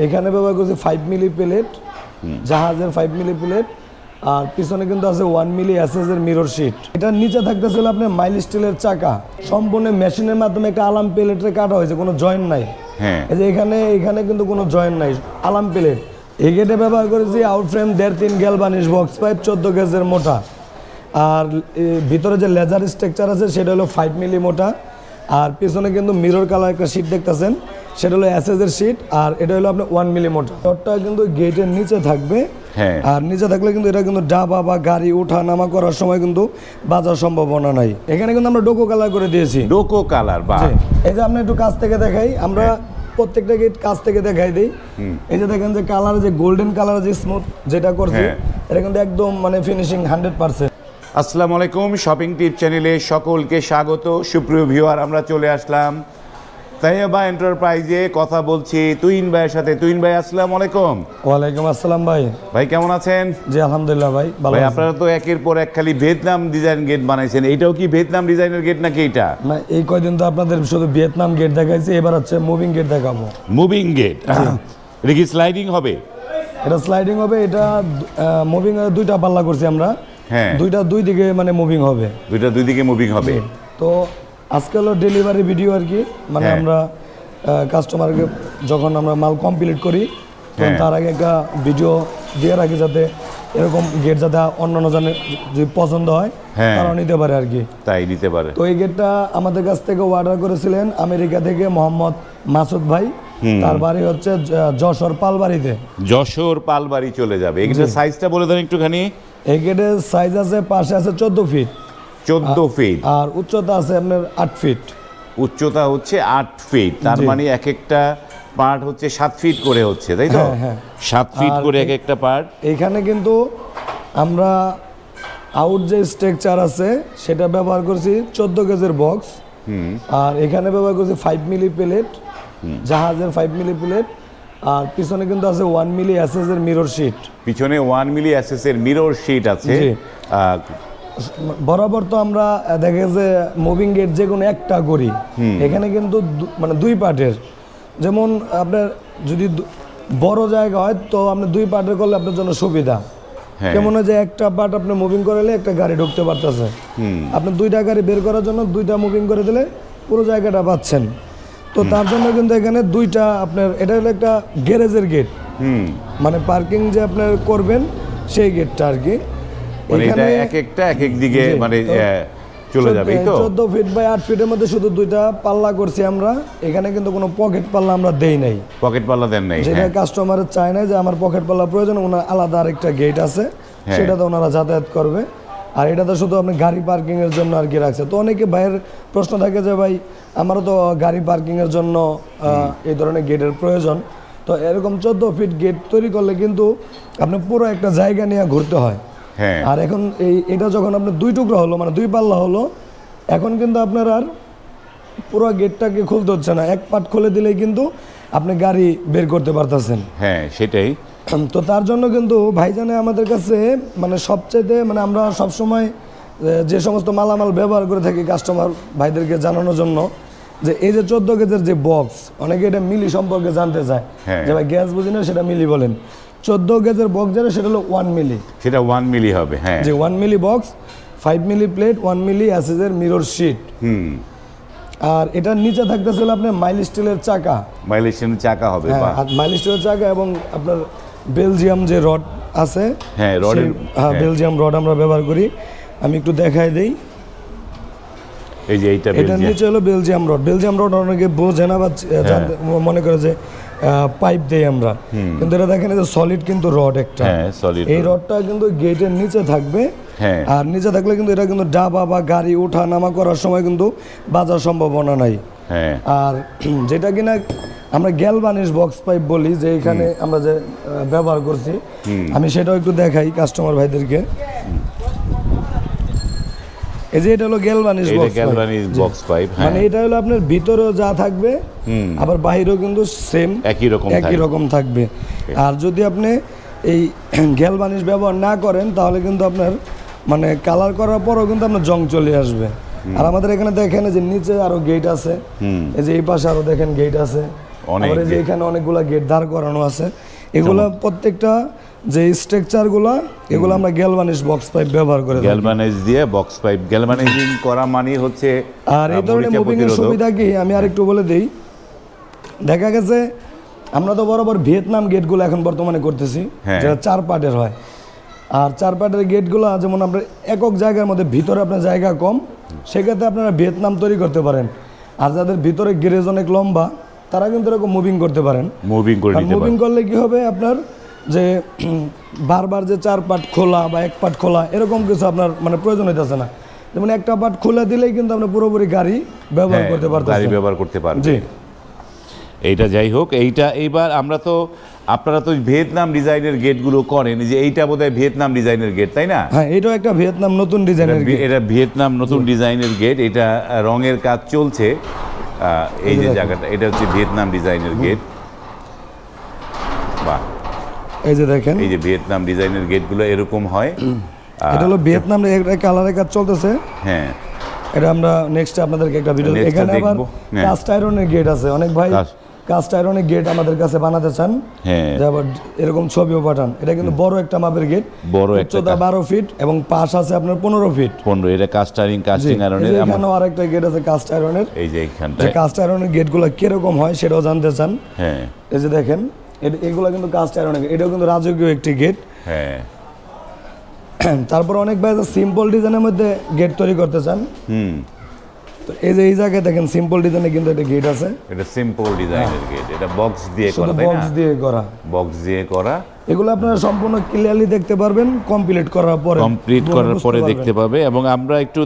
এখানে ব্যবহার করছি 5 মিলি প্লেট, জাহাজের 5 মিলি প্লেট। আর পিছনে কিন্তু আছে 1 মিলি এসএস এর মিরর শিট। এটার নিচে থাকতেছিল আপনার মাইল স্টিলের চাকা, সম্পূর্ণ মেশিনের মাধ্যমে একটা আলাম প্লেটে কাটা হয়েছে, কোনো জয়েন্ট নাই। এই যে এখানে কিন্তু কোনো জয়েন্ট নাই, আলাম প্লেট। এই গেটে ব্যবহার করেছি আউট ফ্রেম 1.5-3 গ্যালভানিশ বক্স পাইপ 14 গেজের মোটা। আর ভিতরে যে লেজার স্ট্রাকচার আছে সেটা হলো 5 মিলি মোটা। আর পিছনে কিন্তু মিরর কালার একটা শিট দেখতেছেন, সেটা হলো এসএস এর শিট। আর এটা হলো আপনার 1 মিলি মোটা। ডটটা কিন্তু গেটের নিচে থাকবে। আর নিচে থাকলে কিন্তু এটা কিন্তু ডাবা বা গাড়ি ওঠা নামা করার সময় কিন্তু বাজার সম্ভাবনা নাই। এখানে কিন্তু আমরা ডোকো কালার করে দিয়েছি। ডোকো কালার, বাহ। এই যে আপনি একটু কাছ থেকে দেখাই, আমরা প্রত্যেকটা গেট কাছ থেকে দেখাই দিই। এই যে দেখেন যে কালার, যে গোল্ডেন কালার, যে স্মুথ যেটা করছি, এটা কিন্তু একদম মানে ফিনিশিং 100%। আসসালামু আলাইকুম, শপিং টিপ চ্যানেলে সকলকে স্বাগত। সুপ্রিয় ভিউয়ার, আমরা চলে আসলাম তাইয়েবা এন্টারপ্রাইজে। কথা বলছি তুহিন ভাইয়ের সাথে। তুহিন ভাই, আসসালামু আলাইকুম। ওয়ালাইকুম আসসালাম ভাই। ভাই কেমন আছেন? জি আলহামদুলিল্লাহ ভাই, ভালো ভাই আছি। আপনারা তো একের পর এক খালি ভিয়েতনাম ডিজাইন গেট বানাইছেন, এইটাও কি ভিয়েতনাম ডিজাইনের গেট নাকি এটা? না, এই কয়দিন তো আপনাদের শুধু ভিয়েতনাম গেট দেখাইছি, এবার হচ্ছে মুভিং গেট দেখাবো। মুভিং গেট, এটা কি স্লাইডিং হবে? এটা স্লাইডিং হবে। এটা মুভিং দুইটা পাল্লা করছি আমরা। দুইটা দুই দিকে মানে মুভিং হবে। দুইটা দুই দিকে মুভিং হবে। তো আজকে হলো ডেলিভারি ভিডিও আর কি, মানে আমরা কাস্টমারকে যখন আমরা মাল কমপ্লিট করি তখন তার আগে একটা ভিডিও দিয়ে রাখি, যাতে এরকম গেট যাতে অন্যান্য জনের যদি পছন্দ হয় তারাও নিতে পারে আর কি। তাই নিতে পারে। তো এই গেটটা আমাদের কাছ থেকে অর্ডার করেছিলেন আমেরিকা থেকে মোহাম্মদ মাসুদ ভাই। তার বাড়ি হচ্ছে যশোর পালবাড়িতে। যশোর পালবাড়ি চলে যাবে। এটার সাইজটা বলে দেন একটুখানি। এই গেটের সাইজ আছে, পাশে আছে 14 ফিট। 14 ফিট। আর উচ্চতা আছে আপনার 8 ফিট। উচ্চতা হচ্ছে 8 ফিট। তার মানে এক একটা পার্ট হচ্ছে 7 ফিট করে হচ্ছে, তাই তো? 7 ফিট করে এক একটা পার্ট। এখানে কিন্তু আমরা আউট যে স্ট্রাকচার আছে সেটা ব্যবহার করছি 14 গেজের বক্স। আর এখানে ব্যবহার করছি 5 মিলি প্লেট, জাহাজের 5 মিলি প্লেট। আর পিছনে কিন্তু আছে 1 মিলি এসএস এর মিরর শিট। পিছনে 1 মিলি এসএস এর মিরর শিট আছে। বরাবর তো আমরা দেখে যে মুভিং গেট যে কোনো একটা করি, এখানে কিন্তু মানে দুই পার্টের। যেমন আপনার যদি বড় জায়গা হয় তো আপনি দুই পার্টের করলে আপনার জন্য সুবিধা। কেমন হয় যে একটা পার্ট আপনি মুভিং করলে একটা গাড়ি ঢুকতে পারতেছে, আপনি দুইটা গাড়ি বের করার জন্য দুইটা মুভিং করে দিলে পুরো জায়গাটা পাচ্ছেন। তো তার জন্য কিন্তু এখানে দুইটা আপনার, এটা হলো একটা গ্যারেজের গেট, মানে পার্কিং যে আপনার করবেন সেই গেটটা আর কি। এখানে এক একটা এক এক দিকে মানে চলে যাবে। তো 14 ফিট বাই 8 ফিটের মধ্যে শুধু দুইটা পাল্লা করছি আমরা। এখানে কিন্তু কোনো পকেট পাল্লা আমরা দেই নাই। পকেট পাল্লা দেন নাই? যেটা কাস্টমারের চায় না যে আমার পকেট পাল্লা প্রয়োজন, ওনার আলাদা আরেকটা গেট আছে, সেটাতে ওনারা যাতায়াত করবে। আর এটা তো শুধু আপনি গাড়ি পার্কিং এর জন্য আর কি রাখছে। তো অনেকে ভাইয়ের প্রশ্ন থাকে যে ভাই আমারও তো গাড়ি পার্কিং এর জন্য এই ধরনের গেটের প্রয়োজন। তো এরকম 14 ফিট গেট তৈরি করলে কিন্তু আপনি পুরো একটা জায়গা নিয়ে ঘুরতে হয়। আর এখন এটা যখন আপনার দুই টুকরা হলো, মানে দুই পাল্লা হলো, এখন কিন্তু আপনার আর পুরো গেটটাকে খুলতে হচ্ছে না। এক পার্ট খুলে দিলেই কিন্তু আপনি গাড়ি বের করতে পারতেছেন। সেটাই। তো তার জন্য কিন্তু ভাইজানে আমাদের কাছে মানে সবচেয়ে মানে আমরা সবসময় যে সমস্ত মালামাল ব্যবহার করে থাকি কাস্টমার ভাইদেরকে জানানোর জন্য, যে এই যে 14 গেজের যে বক্স, অনেকে এটা মিলি সম্পর্কে জানতে চায় যে ভাই গ্যাস বুঝি না, সেটা মিলি বলেন। 14 গেজের বক্স যেটা, সেটা হলো 1 মিলি। সেটা 1 মিলি হবে। যে 1 মিলি বক্স, 5 মিলি প্লেট, 1 মিলি এসএস এর মিরর শিট। আর এটার নিচে থাকতেছিল আপনার মাইল স্টিলের চাকা। মাইল স্টিলের চাকা হবে। মাইল স্টিলের চাকা এবং আপনার বেলজিয়াম যে রড আছে, বেলজিয়াম রড আমরা ব্যবহার করি। আমি একটু দেখাই দেই। এই যে এটার নিচে হলো বেলজিয়াম রড। বেলজিয়াম রড অনেকে বোঝে না বা মনে করে যে পাইপ দেই আমরা, কিন্তু এটা দেখেন যে সলিড কিন্তু রড একটা। এই রডটা কিন্তু গেটের নিচে থাকবে। আর নিচে থাকলে কিন্তু এটা কিন্তু ডাবা বা গাড়ি ওঠা নামা করার সময় কিন্তু বাজার সম্ভাবনা নাই। আর যেটা কিনা আমরা গ্যালভানিশ বক্স পাইপ বলি, যে এখানে আমরা যে ব্যবহার করছি, আমি সেটাও একটু দেখাই কাস্টমার ভাইদেরকে। এই যে এটা হলো গ্যালভানিশ বক্স পাইপ। মানে এটা হলো আপনার ভিতরেও যা থাকবে, আবার বাহিরেও কিন্তু সেম একই রকম থাকবে। আর যদি আপনি এই গ্যালভানিশ ব্যবহার না করেন তাহলে কিন্তু আপনার মানে কালার করার পরও কিন্তু আপনার জং চলে আসবে। আর আমাদের এখানে দেখেন যে নিচে আরো গেট আছে, এই যে এই পাশে আরো দেখেন গেট আছে, অনেক আবার এই যে gate। এখানে অনেকগুলা গেট দাঁড় করানো আছে, এগুলা প্রত্যেকটা যে স্ট্রাকচারগুলো এগুলো আমরা গ্যালভানিশ বক্স পাইপ ব্যবহার করে থাকি। গ্যালভানাইজ দিয়ে বক্স পাইপ গ্যালভানাইজিং করা মানে হচ্ছে আর এই ধরনের মরিচা মুভিং এর প্রতিরোধক। সুবিধা কি আমি আরেকটু বলে দেই। দেখা গেছে আমরা তো বরাবর ভিয়েতনাম গেটগুলো এখন বর্তমানে করতেছি, হ্যাঁ। যেটা 4 পার্টের হয়। আর 4 পার্টের গেটগুলো যেমন আপনার একক জায়গার মধ্যে ভিতরে আপনার জায়গা কম, সেক্ষেত্রে আপনারা ভিয়েতনাম তৈরি করতে পারেন। আর যাদের ভিতরে গ্যারেজ অনেক লম্বা তারা কিন্তু এরকম মুভিং করতে পারেন। মুভিং করে নিতে মুভিং পারে। করলে কি হবে আপনার যে বারবার যে 4 পার্ট খোলা বা 1 পার্ট খোলা এরকম কিছু আপনার মানে প্রয়োজন হইতেছে না। যেমন একটা পার্ট খুলে দিলেই কিন্তু আপনি পুরোপুরি গাড়ি ব্যবহার হ্যাঁ, করতে গাড়ি পারতেছেন। ব্যবহার করতে পারবে। জি। এইটা যাই হোক, এইটা এইবার আপনারা তো ভিয়েতনাম ডিজাইনের গেটগুলো করেন, যে এইটা বোধহয় ভিয়েতনাম ডিজাইনের গেট, তাই না? হ্যাঁ, এটাও একটা ভিয়েতনাম নতুন ডিজাইনের গেট। এটা ভিয়েতনাম নতুন ডিজাইনের গেট, এটা রঙের কাজ চলছে। এই যে দেখেন। জায়গাটা এটা হচ্ছে ভিয়েতনাম ডিজাইনের গেট। বাহ, এই যে দেখেন, এই যে ভিয়েতনাম ডিজাইনের গেটগুলো এরকম হয়। এটা হলো ভিয়েতনাম কালারের কাজ চলতেছে। হ্যাঁ, এটা আমরা নেক্সট আপনাদেরকে একটা ভিডিও, Next এখানে আবার দেখবো। হ্যাঁ। কাস্ট আয়রনের গেট আছে। অনেক ভাই কাস্ট আয়রনের গেট আমাদের কাছে বানাতে চান, হ্যাঁ, যে আবার এরকম ছবিও পাঠান। এটা কিন্তু বড় একটা মাপের গেট, বড় একটা উচ্চতা 12 ফিট এবং পাশ আছে আপনার 15 ফিট। 15, এটা কাস্টিং আয়রনের। এখানেও আরেকটা গেট আছে কাস্ট আয়রনের। এই যে যে এইখানটায়, কাস্ট আয়রনের গেটগুলো কিরকম হয় সেটাও জানতে চান, হ্যাঁ এই যে দেখেন এগুলো কিন্তু কাস্ট আয়রনের। এটাও কিন্তু রাজকীয় একটি গেট। হ্যাঁ, তারপর অনেক ভাই সিম্পল ডিজাইনের মধ্যে গেট তৈরি করতে চান, তো এই যে এই জায়গায় দেখেন সিম্পল ডিজাইনে কিন্তু একটা গেট আছে। এটা সিম্পল ডিজাইনের গেট, এটা বক্স দিয়ে শুধু করা, তাই বক্স না? দিয়ে করা। বক্স দিয়ে করা, এগুলো আপনারা সম্পূর্ণ ক্লিয়ারলি দেখতে পারবেন কমপ্লিট করার পরে, কমপ্লিট করার পরে দেখতে পাবে। এবং আমরা একটু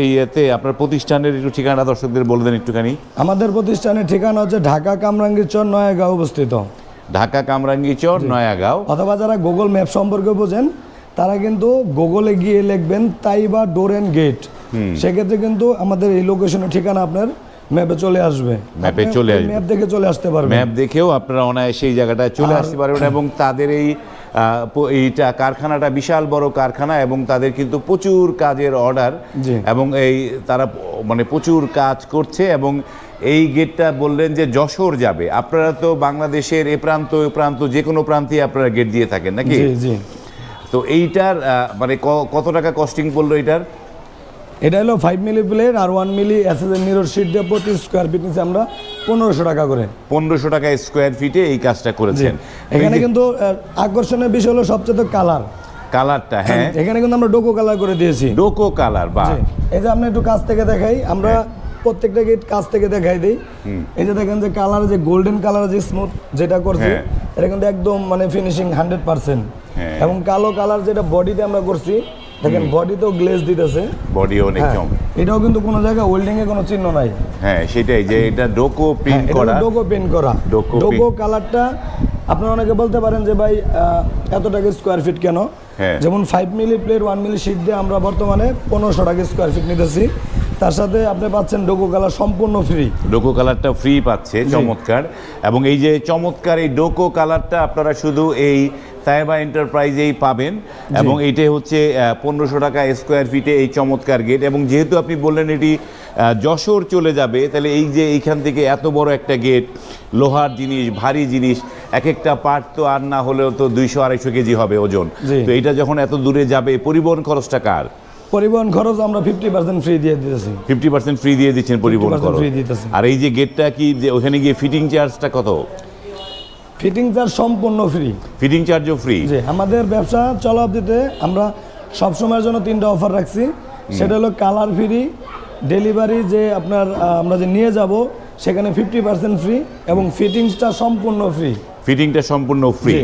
এই এতে আপনার প্রতিষ্ঠানের একটু ঠিকানা দর্শকদের বলে দেন একটুখানি। আমাদের প্রতিষ্ঠানের ঠিকানা হচ্ছে ঢাকা কামরাঙ্গীরচর নয়াগাঁও অবস্থিত। ঢাকা কামরাঙ্গীরচর নয়াগাঁও। অথবা যারা গুগল ম্যাপ সম্পর্কে বোঝেন তারা কিন্তু গুগলে গিয়ে লিখবেন তাইবা ডোর এন্ড গেট, সেক্ষেত্রে কিন্তু আমাদের এই লোকেশনের ঠিকানা আপনার ম্যাপে চলে আসবে। ম্যাপে চলে আসবে, ম্যাপ দেখে চলে আসতে পারবেন। ম্যাপ দেখেও আপনারা অনায়াসে সেই জায়গাটায় চলে আসতে পারবেন। এবং তাদের এইটা কারখানাটা বিশাল বড় কারখানা, এবং তাদের কিন্তু প্রচুর কাজের অর্ডার, জি। এবং তারা মানে প্রচুর কাজ করছে। এবং এই গেটটা বললেন যে যশোর যাবে, আপনারা তো বাংলাদেশের এ প্রান্ত ওই প্রান্ত যে কোনো প্রান্তে আপনারা গেট দিয়ে থাকেন নাকি? জি জি। তো এইটার মানে কত টাকা কস্টিং পড়লো এটার? এটা হলো 5 মিলি প্লেট আর 1 মিলি এসএসএল মিরর শিট দিয়ে প্রতি স্কোয়ার ফিট নিচে আমরা 1500 টাকা করে। 1500 টাকা স্কোয়ার ফিটে এই কাজটা করেছেন। এখানে কিন্তু আকর্ষণীয় বিষয় হলো সবচেয়ে কালার, কালারটা, হ্যাঁ এখানে কিন্তু আমরা ডোকো কালার করে দিয়েছি। ডোকো কালার, বা জি। এই যে আপনি একটু কাছ থেকে দেখাই, আমরা প্রত্যেকটা গেট কাছ থেকে দেখাই দিই। এই যে দেখেন যে কালার, যে গোল্ডেন কালার, যে স্মুথ যেটা করছি, হ্যাঁ। এটা কিন্তু একদম মানে ফিনিশিং 100%। হ্যাঁ। এবং কালো কালার যেটা বডিতে আমরা করছি, দেখেন বডিতেও গ্লেজ দিতেছে, বডি অনেক হ্যাঁ। কম। এটাও কিন্তু কোনো জায়গায় ওয়েল্ডিং এ কোনো চিহ্ন নাই। হ্যাঁ সেটাই, যে এটা ডোকো প্রিন্ট করা। ডোকো পেন্ট করা। ডোকো ডোকো কালারটা আপনারা অনেকে বলতে পারেন যে ভাই এত টাকা স্কোয়ার ফিট কেন? হ্যাঁ। যেমন 5 মিলি প্লেট 1 মিলি শিট দিয়ে আমরা বর্তমানে 1500 টাকা স্কোয়ার ফিট নিতেছি। তার সাথে আপনি পাচ্ছেন ডোকো কালার সম্পূর্ণ ফ্রি। ডোকো কালারটা ফ্রি পাচ্ছে, চমৎকার। এবং এই যে চমৎকার এই ডোকো কালারটা আপনারা শুধু এই তাইবা এন্টারপ্রাইজেই পাবেন। এবং এইটাই হচ্ছে 1500 টাকা স্কোয়ার ফিটে এই চমৎকার গেট। এবং যেহেতু আপনি বললেন এটি যশোর চলে যাবে, তাহলে এই যে এইখান থেকে এত বড় একটা গেট, লোহার জিনিস, ভারী জিনিস, এক একটা পার্ট তো আর না হলেও তো 200-250 কেজি হবে ওজন। জি। তো এটা যখন এত দূরে যাবে, পরিবহন খরচটা কার? পরিবহন খরচ আমরা 50% ফ্রি দিয়ে দিতেছি। 50% ফ্রি দিয়ে দিচ্ছেন পরিবহন 50% খরচ। ফ্রি দিতেছি। আর এই যে গেটটা কি, যে ওখানে গিয়ে ফিটিং চার্জটা কত? ফিটিং চার্জ সম্পূর্ণ ফ্রি। ফিটিং চার্জও ফ্রি। জি, আমাদের ব্যবসা চলা অবধিতে আমরা সবসময়ের জন্য 3টা অফার রাখছি। সেটা হলো কালার ফ্রি, ডেলিভারি যে আপনার আমরা যে নিয়ে যাব সেখানে 50% ফ্রি, এবং ফিটিংসটা সম্পূর্ণ ফ্রি। ফিটিংটা সম্পূর্ণ ফ্রি। জি।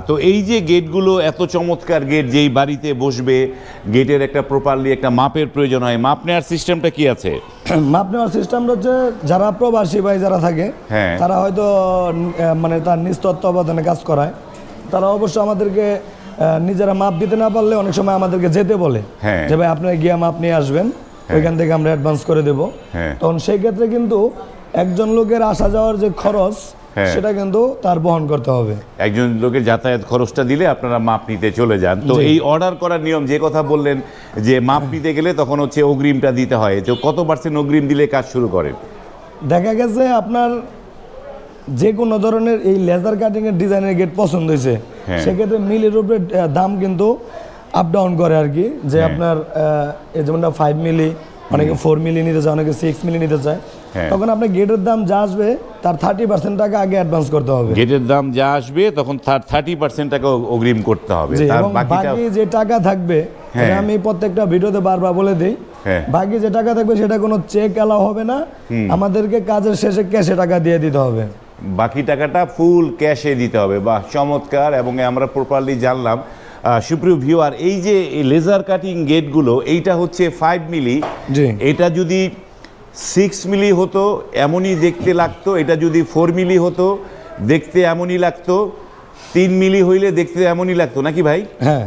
তো এই যে গেটগুলো এত চমৎকার গেট, যেই বাড়িতে বসবে, গেটের একটা প্রপারলি একটা মাপের প্রয়োজন হয়। মাপ নেওয়ার সিস্টেমটা কি আছে? মাপ নেওয়ার সিস্টেমটা হচ্ছে যারা প্রবাসী ভাই যারা থাকে, হ্যাঁ। তারা হয়তো মানে তার নিজ তত্ত্বাবধানে কাজ করায়, তারা অবশ্য আমাদেরকে নিজেরা মাপ দিতে না পারলে অনেক সময় আমাদেরকে যেতে বলে, হ্যাঁ। যে ভাই আপনারা গিয়ে মাপ নিয়ে আসবেন, ওইখান থেকে আমরা অ্যাডভান্স করে দেব। হ্যাঁ। তখন সেই ক্ষেত্রে কিন্তু একজন লোকের আসা যাওয়ার যে খরচ, হ্যাঁ। সেটা কিন্তু তার বহন করতে হবে। একজন লোকের যাতায়াত খরচটা দিলে আপনারা মাপ নিতে চলে যান। তো এই অর্ডার করার নিয়ম, যে কথা বললেন যে মাপ নিতে গেলে তখন হচ্ছে অগ্রিমটা দিতে হয়, তো কত % অগ্রিম দিলে কাজ শুরু করেন? দেখা গেছে আপনার যে কোনো ধরনের এই লেজার কাটিং এর ডিজাইনের গেট পছন্দ হয়েছে, হ্যাঁ। সেক্ষেত্রে মিলের উপরে দাম কিন্তু আপ ডাউন করে আর কি। যে হ্যাঁ। আপনার এই যেমনটা 5 মিলি, অনেকে 4 মিলি নিতে চায়, অনেকে 6 মিলি নিতে চায়, হ্যাঁ। তখন আপনার গেটের দাম যা আসবে তার 30% টাকা আগে অ্যাডভান্স করতে হবে। গেটের দাম যা আসবে তখন তার 30% টাকা অগ্রিম করতে হবে, জি, তার এবং বাকিটা বাকি যে টাকা থাকবে, হ্যাঁ। এটা আমি প্রত্যেকটা ভিডিওতে বারবার বলে দিই, হ্যাঁ। বাকি যে টাকা থাকবে সেটা কোনো চেক অ্যালাউ হবে না, আমাদেরকে কাজের শেষে ক্যাশে টাকা দিয়ে দিতে হবে। বাকি টাকাটা ফুল ক্যাশে দিতে হবে। বাহ, চমৎকার। এবং আমরা প্রপারলি জানলাম। সুপ্রিয় ভিউয়ার, এই যে লেজার কাটিং গেটগুলো, এইটা হচ্ছে 5 মিলি, জি। এটা যদি 6 মিলি হতো এমনই দেখতে লাগতো, এটা যদি 4 মিলি হতো দেখতে এমনই লাগতো, 3 মিলি হইলে দেখতে এমনই লাগতো নাকি ভাই? হ্যাঁ,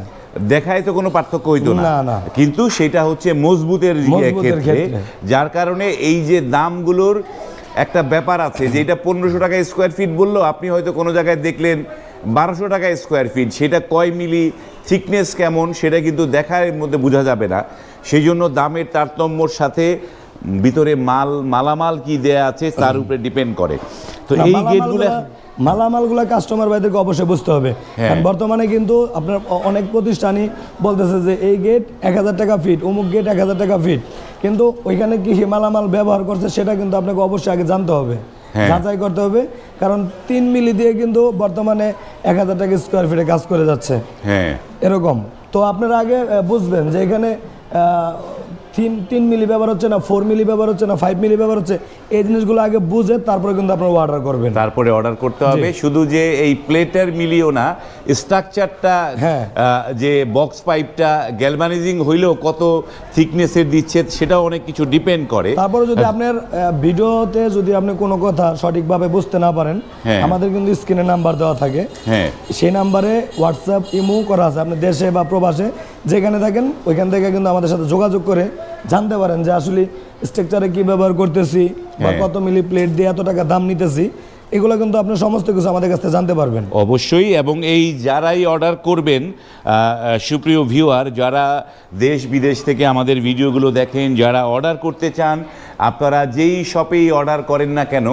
দেখায় তো কোনো পার্থক্য হইতো না, না, না। কিন্তু সেটা হচ্ছে মজবুতের মজবুতের ক্ষেত্রে, ক্ষেত্রে। যার কারণে এই যে দামগুলোর একটা ব্যাপার আছে, যে এটা 1500 টাকা স্কোয়ার ফিট বললো, আপনি হয়তো কোনো জায়গায় দেখলেন 1200 টাকা স্কোয়ার ফিট, সেটা কয় মিলি, থিকনেস কেমন, সেটা কিন্তু দেখার মধ্যে বোঝা যাবে না। সেই জন্য দামের তারতম্যর সাথে ভিতরে মালামাল কি দেয়া আছে তার উপরে ডিপেন্ড করে। তো না, এই গেটগুলো মালামালগুলো কাস্টমার ভাইদেরকে অবশ্যই বুঝতে হবে। হ্যাঁ। কারণ বর্তমানে কিন্তু আপনার অনেক প্রতিষ্ঠানই বলতেছে যে এই গেট 1000 টাকা ফিট, অমুক গেট 1000 টাকা ফিট, কিন্তু ওইখানে কি মালামাল ব্যবহার করছে সেটা কিন্তু আপনাকে অবশ্যই আগে জানতে হবে, হ্যাঁ। যাচাই করতে হবে। কারণ 3 মিলি দিয়ে কিন্তু বর্তমানে 1000 টাকা স্কোয়ার ফিটে কাজ করে যাচ্ছে, হ্যাঁ এরকম। তো আপনারা আগে বুঝবেন যে এখানে 3 মিলি ব্যবহার হচ্ছে না, 4 মিলি ব্যবহার হচ্ছে না, 5 মিলি ব্যবহার হচ্ছে, এই জিনিসগুলো আগে বুঝে তারপরে কিন্তু আপনারা অর্ডার করবেন। তারপরে অর্ডার করতে হবে। শুধু যে এই প্লেটের মিলিও না, স্ট্রাকচারটা, হ্যাঁ। যে বক্স পাইপটা গ্যালভানাইজিং হইলেও কত থিকনেসের দিচ্ছে সেটাও অনেক কিছু ডিপেন্ড করে। তারপরে যদি আপনার ভিডিওতে যদি আপনি কোনো কথা সঠিকভাবে বুঝতে না পারেন, হ্যাঁ। আমাদের কিন্তু স্ক্রিনে নাম্বার দেওয়া থাকে, হ্যাঁ, সেই নাম্বারে হোয়াটসঅ্যাপ ইমো করা আছে, আপনি দেশে বা প্রবাসে যেখানে থাকেন ওইখান থেকে কিন্তু আমাদের সাথে যোগাযোগ করে জানতে পারেন যে আসলে স্ট্রাকচারে কি ব্যবহার করতেছি বা হ্যাঁ। কত মিলি প্লেট দিয়ে এত টাকা দাম নিতেছি, এগুলো কিন্তু আপনি সমস্ত কিছু আমাদের কাছ থেকে জানতে পারবেন। অবশ্যই। এবং এই যারাই অর্ডার করবেন, সুপ্রিয় ভিউয়ার, যারা দেশ বিদেশ থেকে আমাদের ভিডিওগুলো দেখেন, যারা অর্ডার করতে চান, আপনারা যেই শপেই অর্ডার করেন না কেন,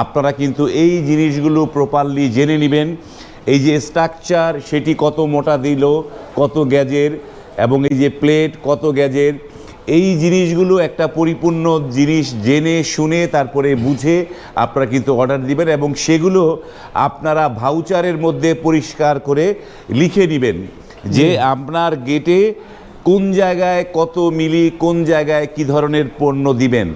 আপনারা কিন্তু এই জিনিসগুলো প্রপারলি জেনে নেবেন। এই যে স্ট্রাকচার, সেটি কত মোটা দিল, কত গ্যাজের, এবং এই যে প্লেট কত গ্যাজের, এই জিনিসগুলো একটা পরিপূর্ণ জিনিস জেনে শুনে তারপরে বুঝে আপনারা কিন্তু অর্ডার দিবেন, এবং সেগুলো আপনারা ভাউচারের মধ্যে পরিষ্কার করে লিখে নেবেন যে আপনার গেটে কোন জায়গায় কত মিলি, কোন জায়গায় কি ধরনের পণ্য দিবেন,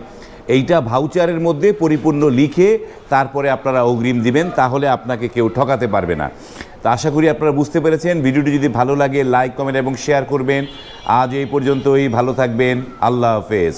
এইটা ভাউচারের মধ্যে পরিপূর্ণ লিখে তারপরে আপনারা অগ্রিম দিবেন, তাহলে আপনাকে কেউ ঠকাতে পারবে না। তো আশা করি আপনারা বুঝতে পেরেছেন। ভিডিওটি যদি ভালো লাগে লাইক, কমেন্ট এবং শেয়ার করবেন। আজ এই পর্যন্তই, ভালো থাকবেন, আল্লাহ হাফেজ।